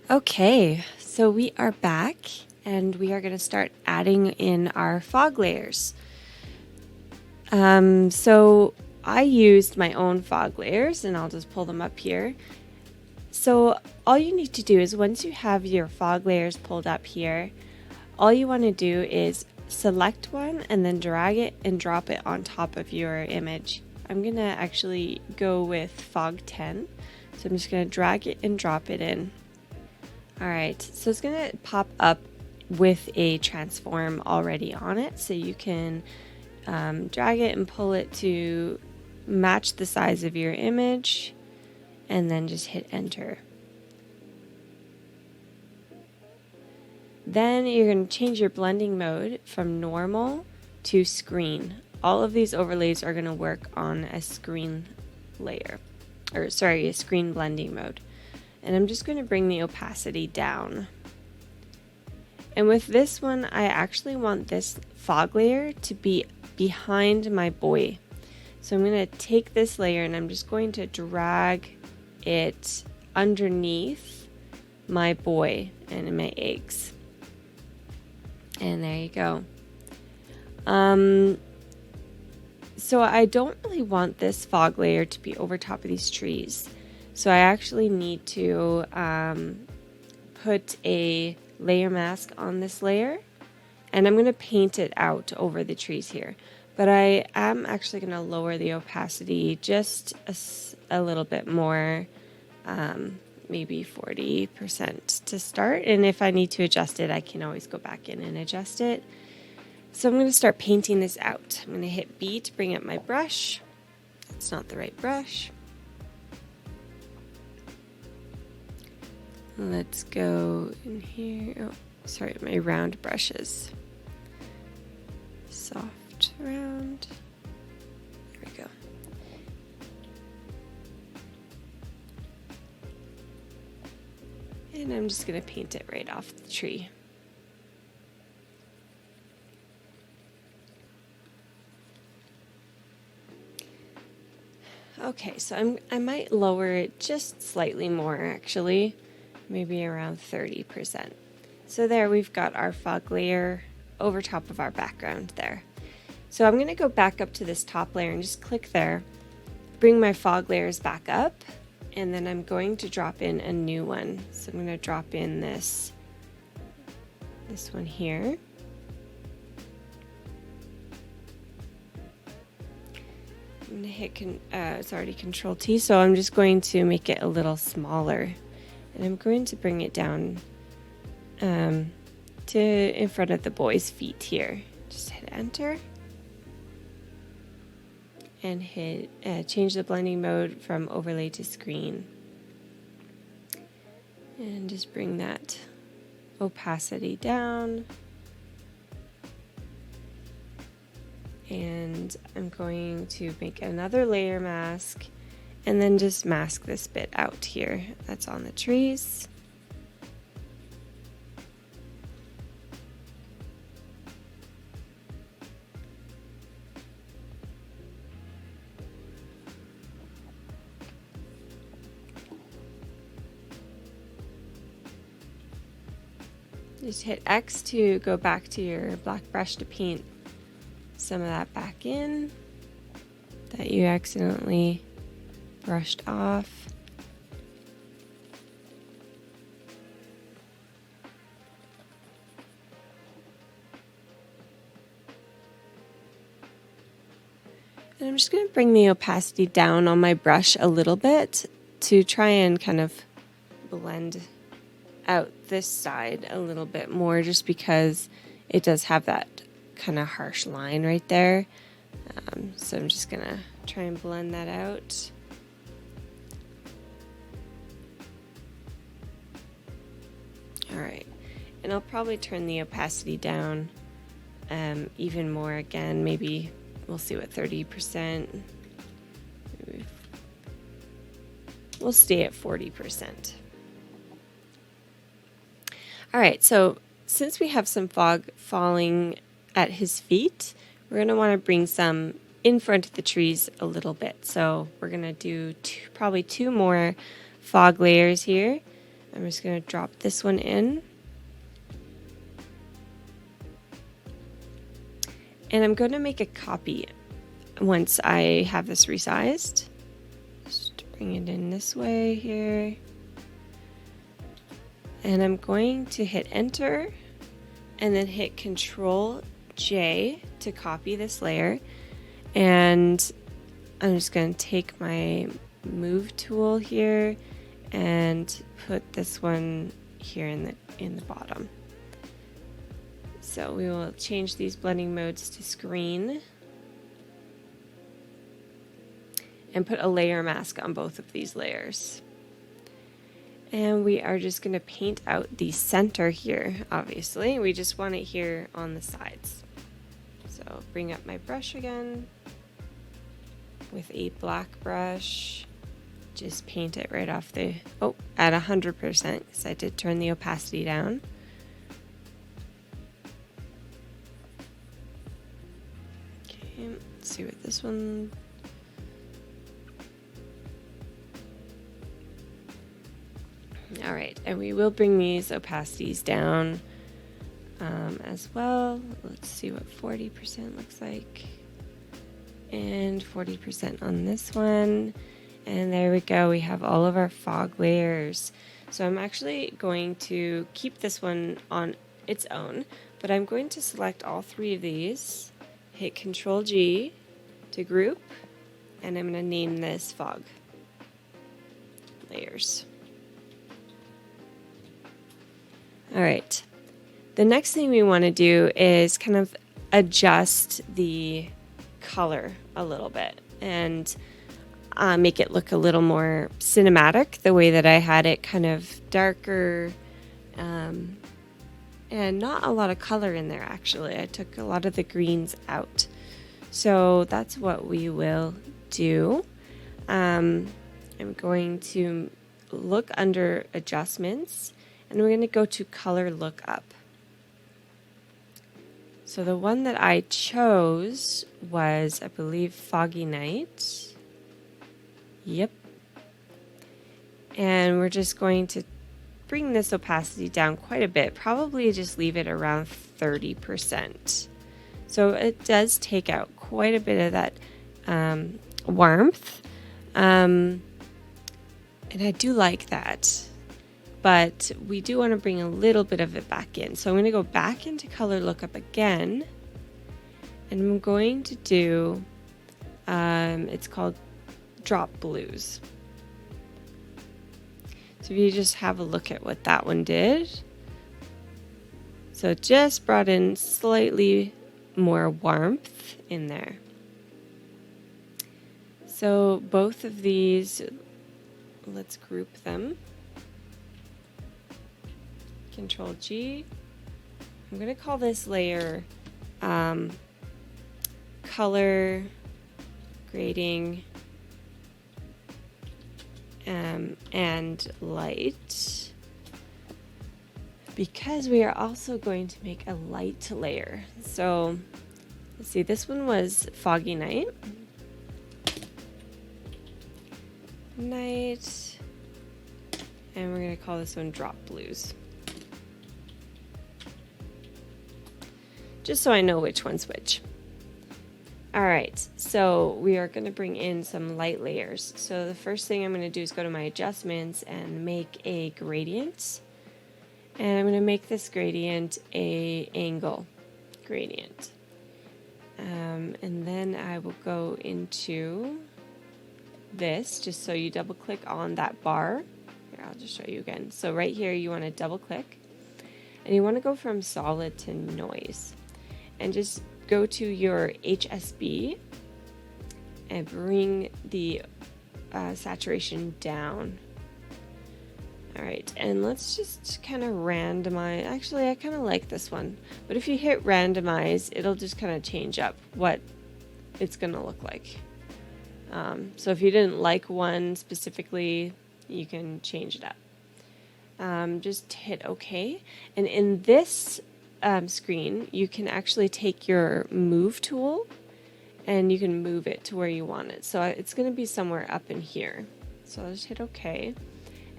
Okay, so we are back and we are going to start adding in our fog layers. So I used my own fog layers and I'll just pull them up here. So all you need to do is once you have your fog layers pulled up here, all you want to do is select one and then drag it and drop it on top of your image. I'm going to actually go with fog 10. So I'm just going to drag it and drop it in. All right, so it's going to pop up with a transform already on it, so you can drag it and pull it to match the size of your image, and then just hit enter. Then you're going to change your blending mode from normal to screen. All of these overlays are going to work on a screen layer, or sorry, a screen blending mode. And I'm just going to bring the opacity down. And with this one, I actually want this fog layer to be behind my buoy. So I'm going to take this layer and I'm just going to drag it underneath my buoy and my eggs. And there you go. So I don't really want this fog layer to be over top of these trees. So I actually need to put a layer mask on this layer, and I'm going to paint it out over the trees here. But I am actually going to lower the opacity just a little bit more, maybe 40% to start. And if I need to adjust it, I can always go back in and adjust it. So I'm going to start painting this out. I'm going to hit B to bring up my brush. That's not the right brush. Let's go in here. Oh, sorry, my round brushes. Soft round. There we go. And I'm just going to paint it right off the tree. Okay, so I might lower it just slightly more actually. Maybe around 30%. So there we've got our fog layer over top of our background there. So I'm going to go back up to this top layer and just click there, bring my fog layers back up, and then I'm going to drop in a new one. So I'm going to drop in this one here. I'm going to hit, it's already Control T, so I'm just going to make it a little smaller. And I'm going to bring it down to in front of the boy's feet here. Just hit enter. And hit change the blending mode from overlay to screen. And just bring that opacity down. And I'm going to make another layer mask. And then just mask this bit out here that's on the trees. Just hit X to go back to your black brush to paint some of that back in that you accidentally brushed off. And I'm just going to bring the opacity down on my brush a little bit to try and kind of blend out this side a little bit more, just because it does have that kind of harsh line right there. So I'm just going to try and blend that out. All right, and I'll probably turn the opacity down even more again. Maybe we'll see what 30%. Maybe we'll stay at 40%. All right, so since we have some fog falling at his feet, we're going to want to bring some in front of the trees a little bit. So we're going to do probably two more fog layers here. I'm just going to drop this one in. And I'm going to make a copy once I have this resized. Just bring it in this way here. And I'm going to hit enter and then hit Control J to copy this layer. And I'm just going to take my move tool here and put this one here in the bottom. So we will change these blending modes to screen and put a layer mask on both of these layers. And we are just going to paint out the center here, obviously. We just want it here on the sides. So bring up my brush again with a black brush. Just paint it right off the, at 100% because I did turn the opacity down. Okay, let's see what this one. All right, and we will bring these opacities down as well. Let's see what 40% looks like. And 40% on this one. And there we go, we have all of our fog layers. So I'm actually going to keep this one on its own, but I'm going to select all three of these, hit Control G to group, and I'm going to name this fog layers. All right, the next thing we want to do is kind of adjust the color a little bit and make it look a little more cinematic, the way that I had it kind of darker and not a lot of color in there actually. I took a lot of the greens out. So that's what we will do. I'm going to look under adjustments and we're going to go to color lookup. So the one that I chose was, I believe, Foggy Night. Yep. And we're just going to bring this opacity down quite a bit, probably just leave it around 30%. So it does take out quite a bit of that warmth. And I do like that. But we do want to bring a little bit of it back in. So I'm going to go back into color lookup again. And I'm going to do, it's called Drop Blues. So if you just have a look at what that one did. So it just brought in slightly more warmth in there. So both of these, let's group them. Control G. I'm going to call this layer color grading and light, because we are also going to make a light layer. So let's see, this one was Foggy Night. And we're going to call this one Drop Blues. Just so I know which one's which. All right, so we are going to bring in some light layers. So the first thing I'm going to do is go to my adjustments and make a gradient. And I'm going to make this gradient a angle gradient. And then I will go into this, just so you double click on that bar. Here, I'll just show you again. So right here, you want to double click. And you want to go from solid to noise. And just go to your HSB and bring the saturation down. All right, and let's just kind of randomize. Actually, I kind of like this one, but if you hit randomize, it'll just kind of change up what it's gonna look like. So if you didn't like one specifically, you can change it up. Just hit OK, and in this screen, you can actually take your move tool and you can move it to where you want it. So it's going to be somewhere up in here. So I'll just hit OK.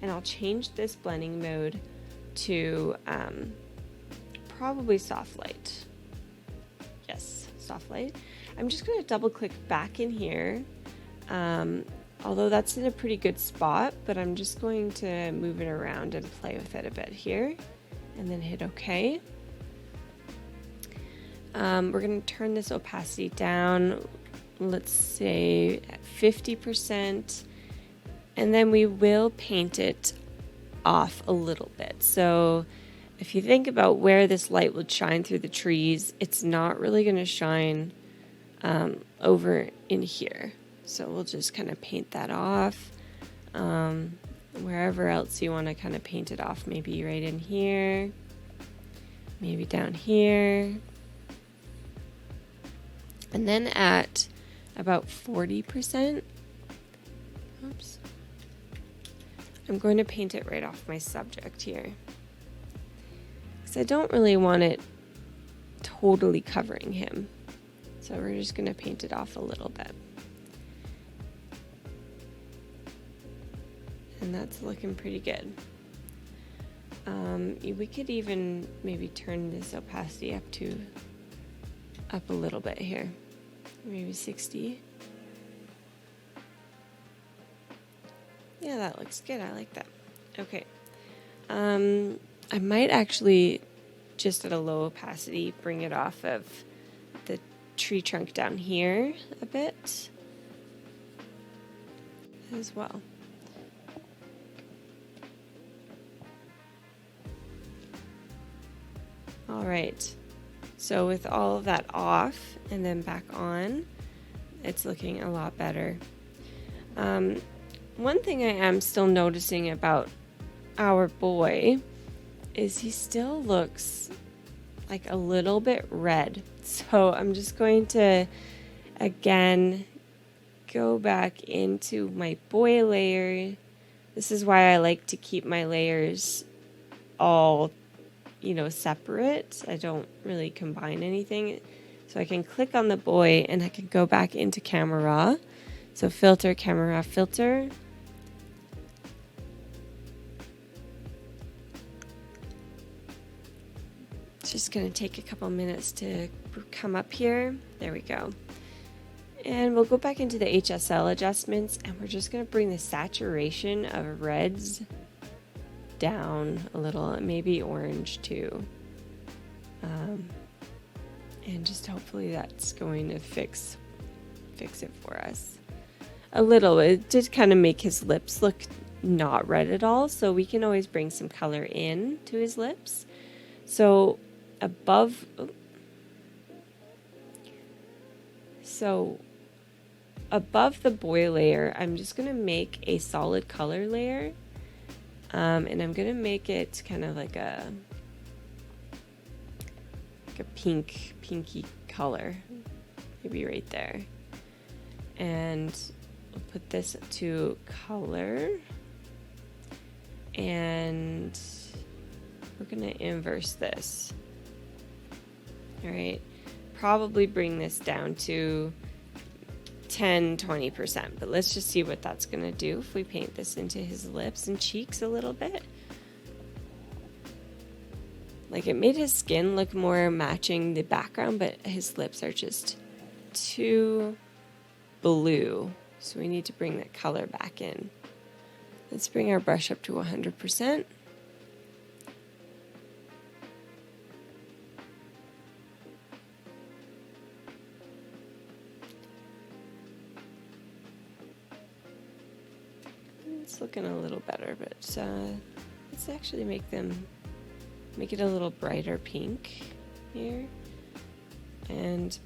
And I'll change this blending mode to probably soft light. Yes, soft light. I'm just going to double click back in here. Although that's in a pretty good spot, but I'm just going to move it around and play with it a bit here, and then hit OK. We're going to turn this opacity down, let's say at 50%, and then we will paint it off a little bit. So if you think about where this light would shine through the trees, it's not really going to shine over in here. So we'll just kind of paint that off. Wherever else you want to kind of paint it off, maybe right in here, maybe down here. And then at about 40%, oops, I'm going to paint it right off my subject here, because I don't really want it totally covering him. So we're just going to paint it off a little bit. And that's looking pretty good. We could even maybe turn this opacity up a little bit here, maybe 60. Yeah, that looks good. I like that. Okay. I might actually, just at a low opacity, bring it off of the tree trunk down here a bit as well. All right, so with all of that off and then back on, it's looking a lot better. One thing I am still noticing about our boy is he still looks like a little bit red. So I'm just going to, again, go back into my boy layer. This is why I like to keep my layers all separate. I don't really combine anything. So I can click on the boy and I can go back into camera. So filter, camera, filter. It's just going to take a couple minutes to come up here. There we go. And we'll go back into the HSL adjustments, and we're just going to bring the saturation of reds down a little, maybe orange too, and just hopefully that's going to fix it for us a little. It did kind of make his lips look not red at all, so we can always bring some color in to his lips. So above the boy layer, I'm just going to make a solid color layer. And I'm going to make it kind of like a pinky color, maybe right there. And we'll put this to color. And we're going to inverse this. All right. Probably bring this down to 10-20%, but let's just see what that's going to do if we paint this into his lips and cheeks a little bit. Like, it made his skin look more matching the background, but his lips are just too blue, so we need to bring that color back in. Let's bring our brush up to 100%. It's looking a little better, but let's actually make it a little brighter pink here, and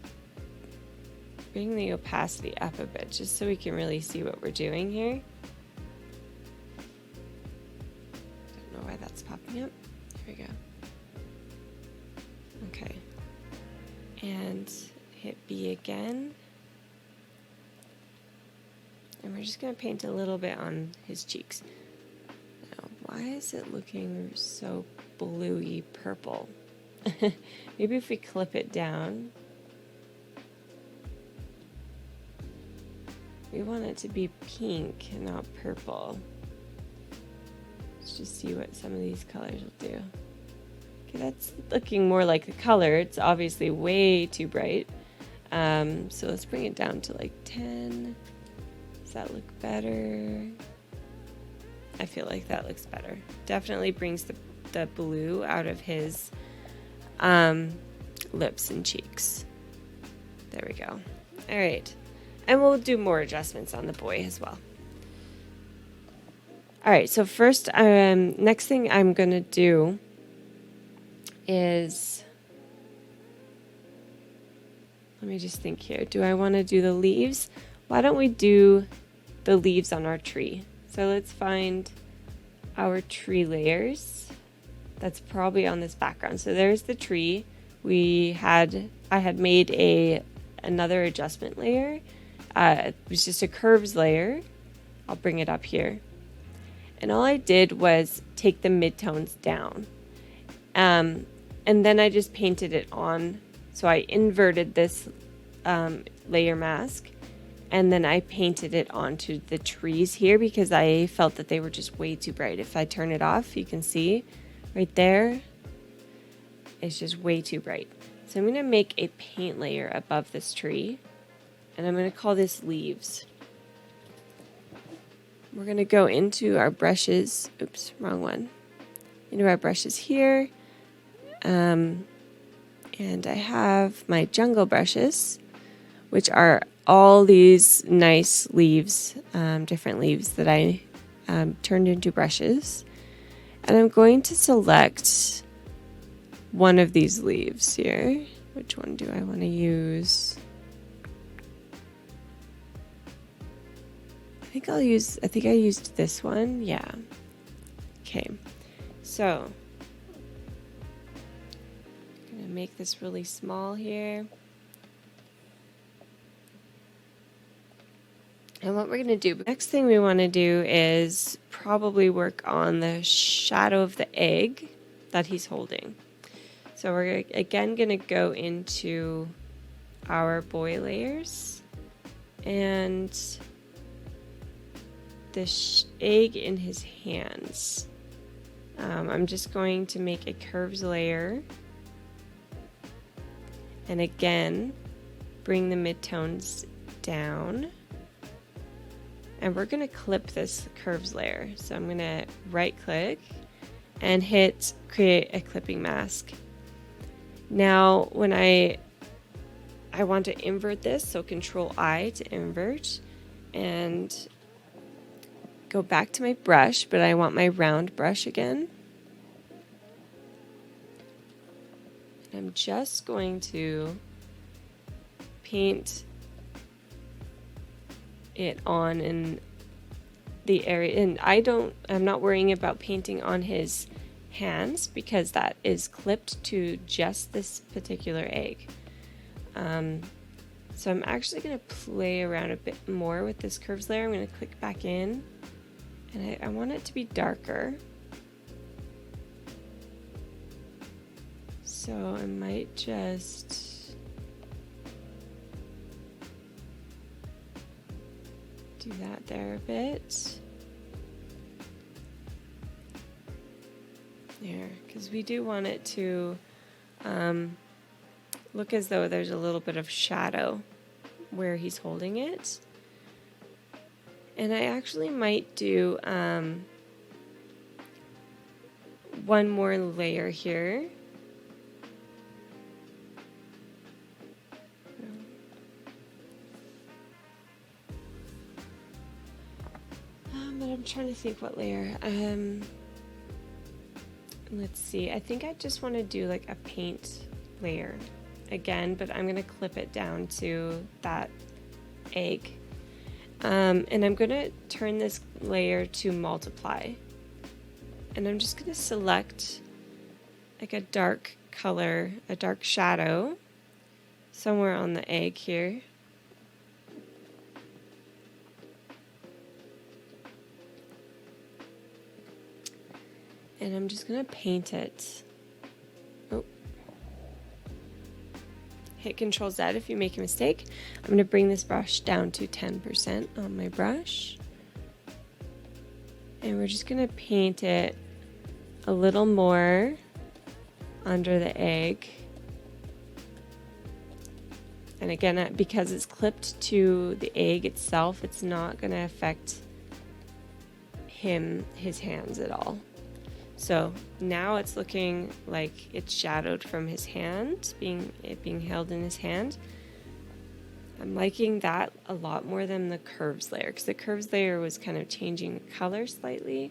bring the opacity up a bit just so we can really see what we're doing here. Don't know why that's popping up. There we go. Okay, and hit B again. And we're just going to paint a little bit on his cheeks. Now, why is it looking so bluey purple? Maybe if we clip it down. We want it to be pink and not purple. Let's just see what some of these colors will do. Okay, that's looking more like the color. It's obviously way too bright. So let's bring it down to like 10. Does that look better? I feel like that looks better. Definitely brings the blue out of his lips and cheeks. There we go. All right. And we'll do more adjustments on the boy as well. All right, so first, next thing I'm going to do is, let me just think here. Do I want to do the leaves? Why don't we do the leaves on our tree? So let's find our tree layers. That's probably on this background. So there's the tree. I had made another adjustment layer. It was just a curves layer. I'll bring it up here. And all I did was take the midtones down. And then I just painted it on. So I inverted this layer mask. And then I painted it onto the trees here because I felt that they were just way too bright. If I turn it off, you can see right there, it's just way too bright. So I'm going to make a paint layer above this tree. And I'm going to call this leaves. We're going to go into our brushes. Oops, wrong one. Into our brushes here. And I have my jungle brushes, which are all these nice leaves, different leaves that I turned into brushes. And I'm going to select one of these leaves here. Which one do I want to use? I think I used this one. Yeah. Okay. So I'm going to make this really small here. And what we're going to do, next thing we want to do is probably work on the shadow of the egg that he's holding. So we're again going to go into our boy layers and the egg in his hands. I'm just going to make a curves layer and again bring the midtones down. And we're going to clip this curves layer. So I'm going to right click and hit create a clipping mask. Now when I want to invert this, so Control I to invert and go back to my brush, but I want my round brush again. I'm just going to paint it on in the area, and I'm not worrying about painting on his hands because that is clipped to just this particular egg. So I'm actually going to play around a bit more with this curves layer. I'm going to click back in and I want it to be darker. So I might just do that there a bit. There, because we do want it to look as though there's a little bit of shadow where he's holding it. And I actually might do one more layer here. But I'm trying to think what layer. Let's see. I think I just want to do like a paint layer again, but I'm going to clip it down to that egg. And I'm going to turn this layer to multiply. And I'm just going to select like a dark color, a dark shadow somewhere on the egg here. And I'm just going to paint it. Oh. Hit Control Z if you make a mistake. I'm going to bring this brush down to 10% on my brush. And we're just going to paint it a little more under the egg. And again, because it's clipped to the egg itself, it's not going to affect his hands at all. So now it's looking like it's shadowed from his hand, being held in his hand. I'm liking that a lot more than the curves layer, because the curves layer was kind of changing the color slightly.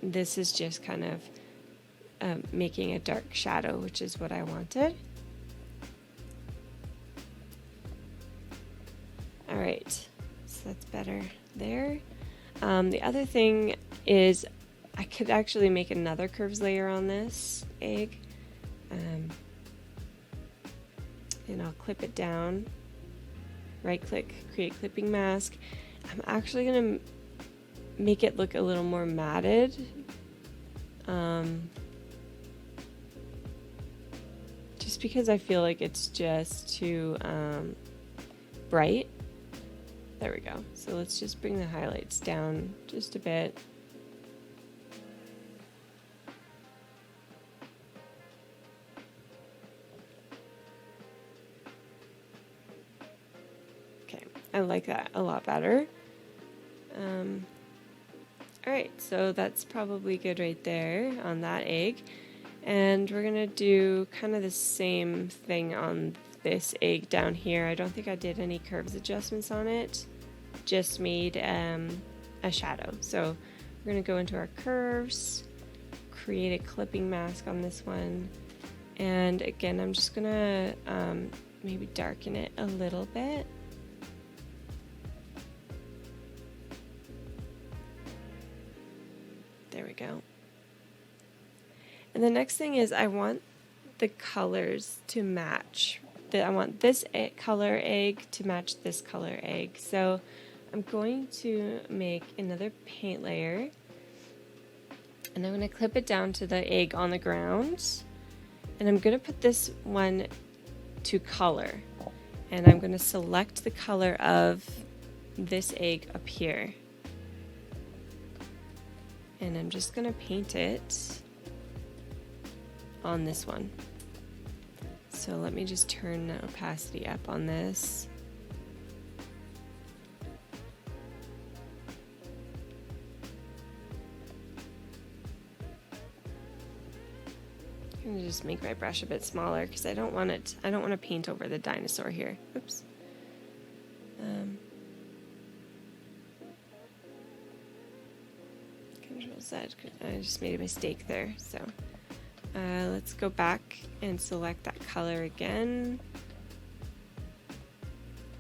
This is just kind of making a dark shadow, which is what I wanted. All right, so that's better there. The other thing is I could actually make another curves layer on this egg. And I'll clip it down, right click, create clipping mask. I'm actually going to make it look a little more matted. Just because I feel like it's just too bright. There we go. So let's just bring the highlights down just a bit. I like that a lot better. Alright, so that's probably good right there on that egg. And we're going to do kind of the same thing on this egg down here. I don't think I did any curves adjustments on it. Just made a shadow. So we're going to go into our curves, create a clipping mask on this one. And again, I'm just going to maybe darken it a little bit. There we go. And the next thing is I want the colors to match. I want this color egg to match this color egg. So I'm going to make another paint layer. And I'm going to clip it down to the egg on the ground. And I'm going to put this one to color. And I'm going to select the color of this egg up here. And I'm just going to paint it on this one. So let me just turn the opacity up on this. I'm going to just make my brush a bit smaller because I don't want to paint over the dinosaur here. Oops. Control Z, I just made a mistake there. So let's go back and select that color again.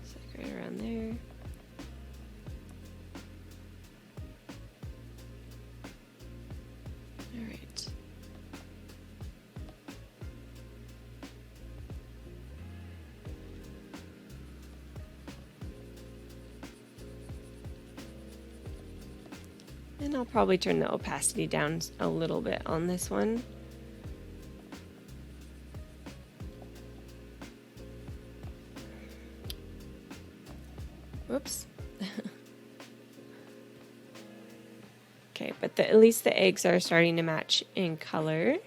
Just like right around there. All right. And I'll probably turn the opacity down a little bit on this one. Whoops. Okay, but at least the eggs are starting to match in color.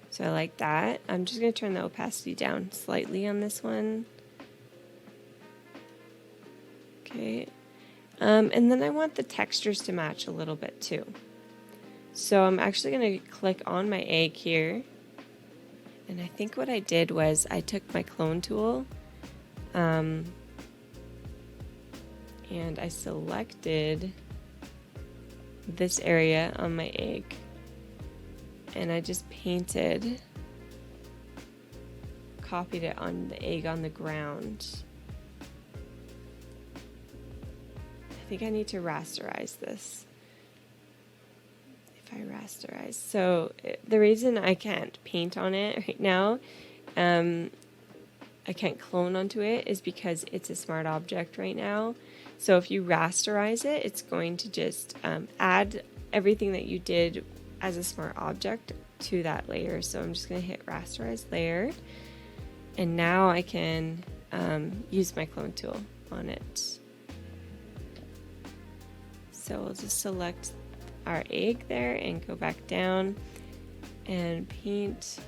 So I like that. I'm just going to turn the opacity down slightly on this one. Okay. And then I want the textures to match a little bit too. So I'm actually going to click on my egg here. And I think what I did was I took my clone tool and I selected this area on my egg. And I just copied it on the egg on the ground. I think I need to rasterize this. If I rasterize. So the reason I can't paint on it right now, I can't clone onto it, is because it's a smart object right now. So if you rasterize it, it's going to just add everything that you did as a smart object to that layer. So I'm just going to hit rasterize layer. And now I can use my clone tool on it. So we'll just select our egg there and go back down and paint.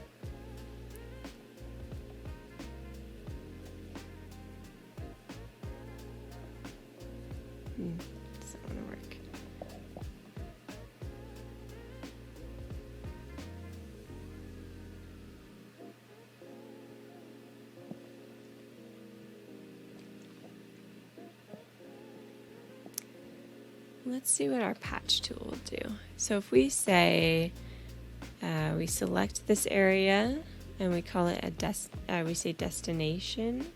Doesn't want to work. Let's see what our patch tool will do. So if we say we select this area and we call it we say destination,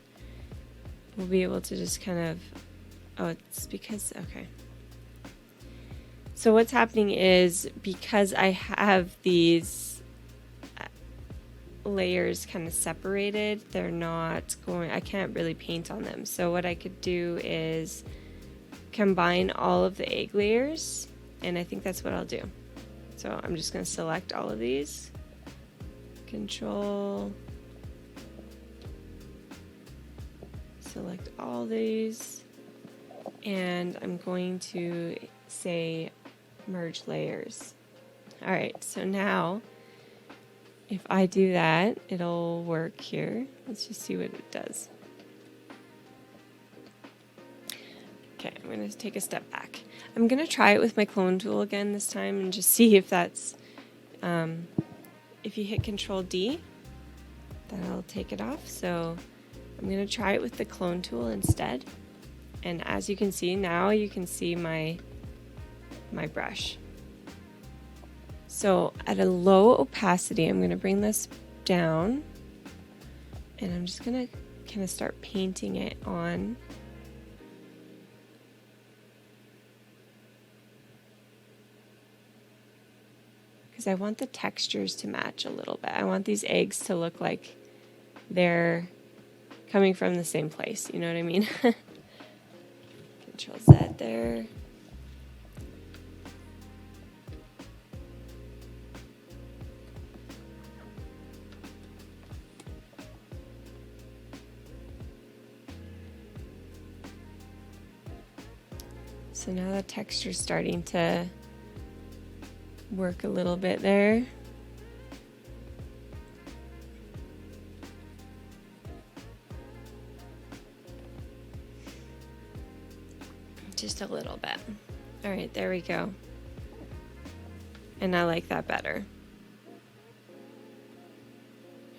we'll be able to just kind of, it's because, okay. So what's happening is because I have these layers kind of separated, they're not going, I can't really paint on them. So what I could do is combine all of the egg layers, and I think that's what I'll do. So I'm just going to select all of these, Control, select all these, and I'm going to say merge layers. Alright, so now if I do that, it'll work here. Let's just see what it does. Okay, I'm going to take a step back. I'm going to try it with my clone tool again this time and just see if that's, if you hit Control D, that'll take it off. So I'm going to try it with the clone tool instead. And as you can see now, you can see my brush. So at a low opacity, I'm going to bring this down and I'm just going to kind of start painting it on. Because I want the textures to match a little bit. I want these eggs to look like they're coming from the same place, you know what I mean? Control Z there. So now the texture's starting to work a little bit there. Just a little bit. All right, there we go. And I like that better.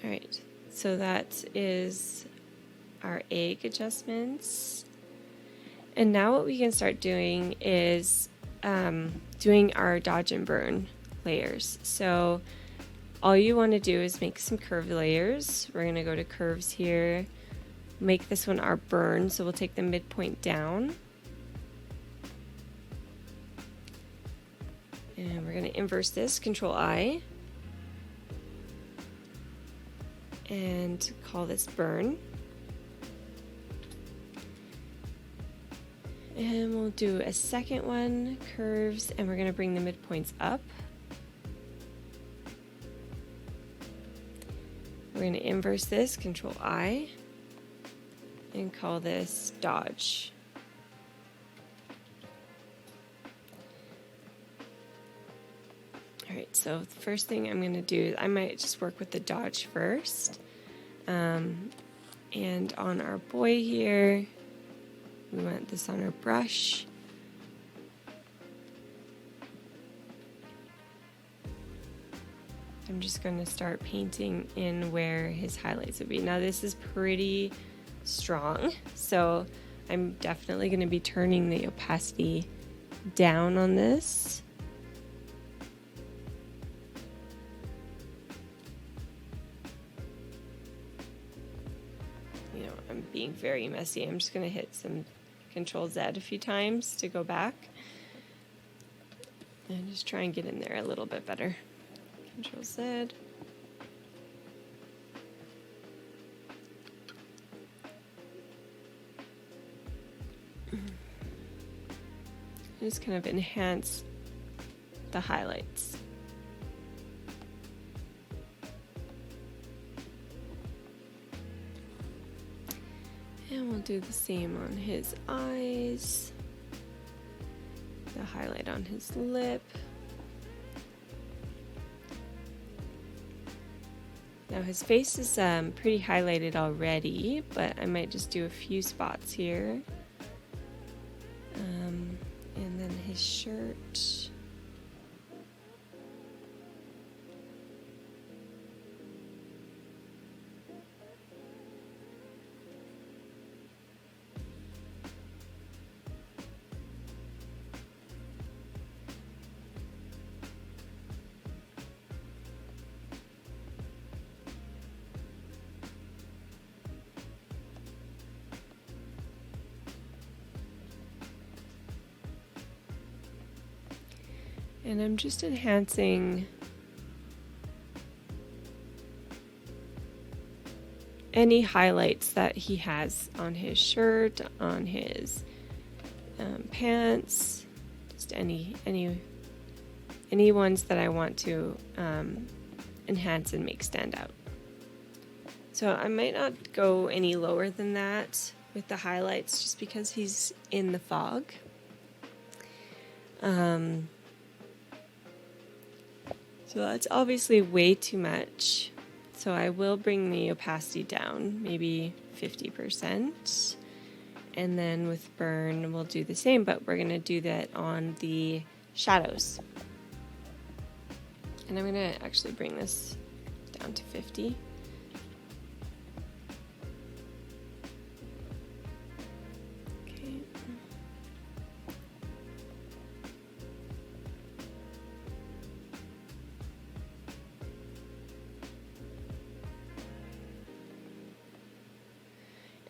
All right, so that is our egg adjustments. And now what we can start doing is doing our dodge and burn layers. So all you want to do is make some curve layers. We're going to go to curves here, make this one our burn. So we'll take the midpoint down. And we're going to inverse this, Control I, and call this burn. And we'll do a second one, curves, and we're going to bring the midpoints up. We're going to inverse this, Control I, and call this dodge. Alright, so the first thing I'm going to do is I might just work with the dodge first. And on our boy here, we want this on our brush. I'm just going to start painting in where his highlights would be. Now this is pretty strong, so I'm definitely going to be turning the opacity down on this. You know, I'm being very messy. I'm just going to hit some Control Z a few times to go back and just try and get in there a little bit better. Control Z. Just kind of enhance the highlights. And we'll do the same on his eyes. the highlight on his lip. Now his face is pretty highlighted already, but I might just do a few spots here. And then his shirt. And I'm just enhancing any highlights that he has on his shirt, on his pants, just any ones that I want to enhance and make stand out. So I might not go any lower than that with the highlights just because he's in the fog. So that's obviously way too much. So I will bring the opacity down, maybe 50%. And then with burn, we'll do the same, but we're gonna do that on the shadows. And I'm gonna actually bring this down to 50.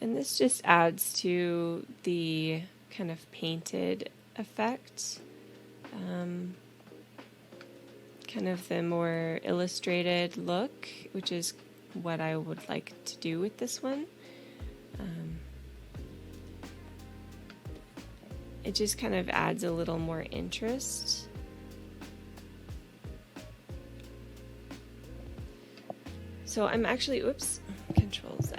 And this just adds to the kind of painted effect, kind of the more illustrated look, which is what I would like to do with this one. It just kind of adds a little more interest. So I'm actually, oops, Control Z.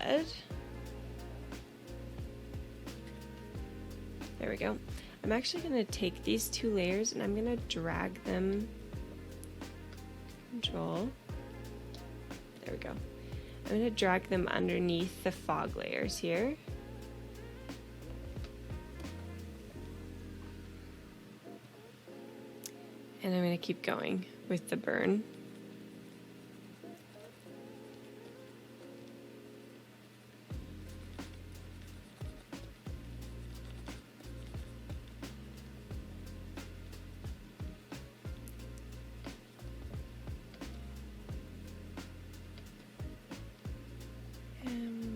There we go. I'm actually going to take these two layers and I'm going to drag them. Control. There we go. I'm going to drag them underneath the fog layers here. And I'm going to keep going with the burn.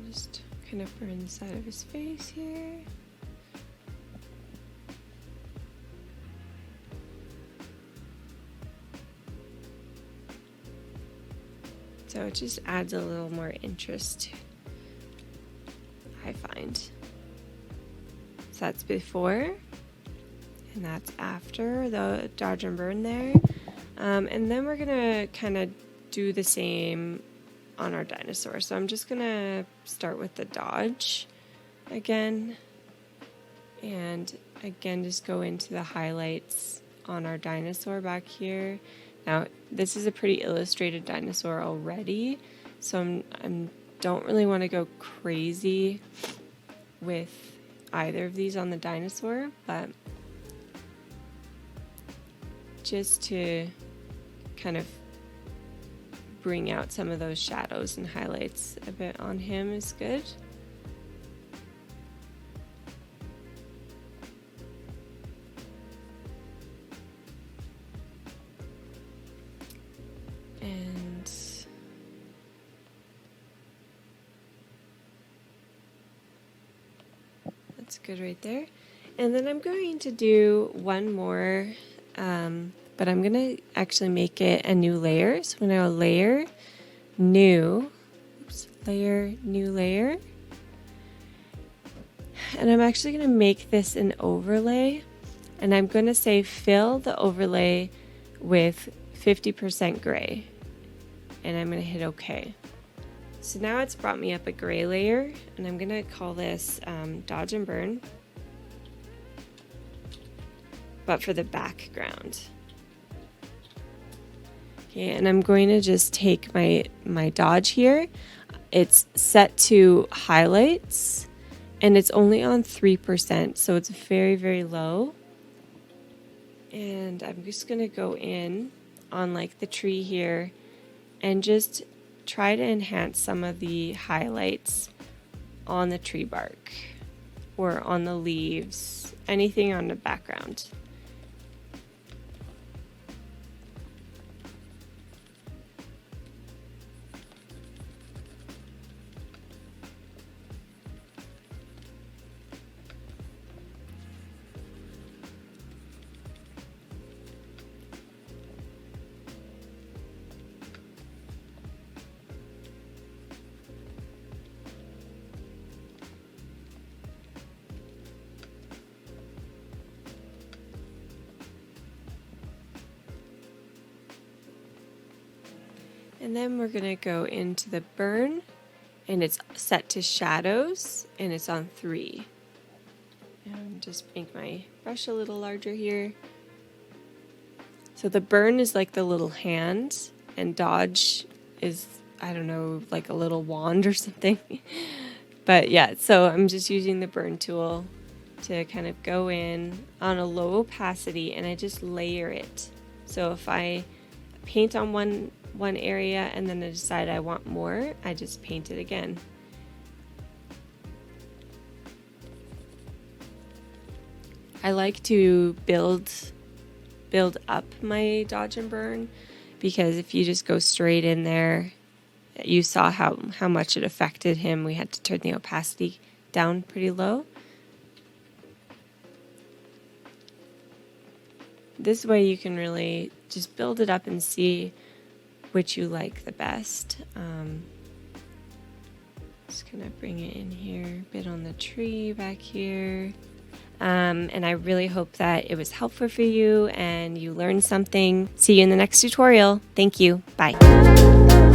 Just kind of burn the side of his face here. So it just adds a little more interest, I find. So that's before, and that's after the dodge and burn there. And then we're gonna kind of do the same on our dinosaur. So I'm just gonna start with the dodge again, and again just go into the highlights on our dinosaur back here. Now this is a pretty illustrated dinosaur already, so I don't really want to go crazy with either of these on the dinosaur, but just to kind of bring out some of those shadows and highlights a bit on him is good. And that's good right there. And then I'm going to do one more, but I'm going to actually make it a new layer. So I'm going to go layer, new, layer, new layer. And I'm actually going to make this an overlay. And I'm going to say fill the overlay with 50% gray. And I'm going to hit OK. So now it's brought me up a gray layer. And I'm going to call this dodge and burn. but for the background. Okay, and I'm going to just take my dodge here. It's set to highlights and it's only on 3%, so it's very, very low. And I'm just going to go in on like the tree here and just try to enhance some of the highlights on the tree bark or on the leaves, anything on the background. And then we're going to go into the burn, and it's set to shadows, and it's on 3. And just make my brush a little larger here. So the burn is like the little hand, and dodge is, I don't know, like a little wand or something. But yeah, so I'm just using the burn tool to kind of go in on a low opacity, and I just layer it. So if I paint on one area and then I decide I want more, I just paint it again. I like to build up my dodge and burn, because if you just go straight in there, you saw how much it affected him. We had to turn the opacity down pretty low. This way you can really just build it up and see which you like the best. Just gonna bring it in here, a bit on the tree back here. And I really hope that it was helpful for you and you learned something. See you in the next tutorial. Thank you. Bye.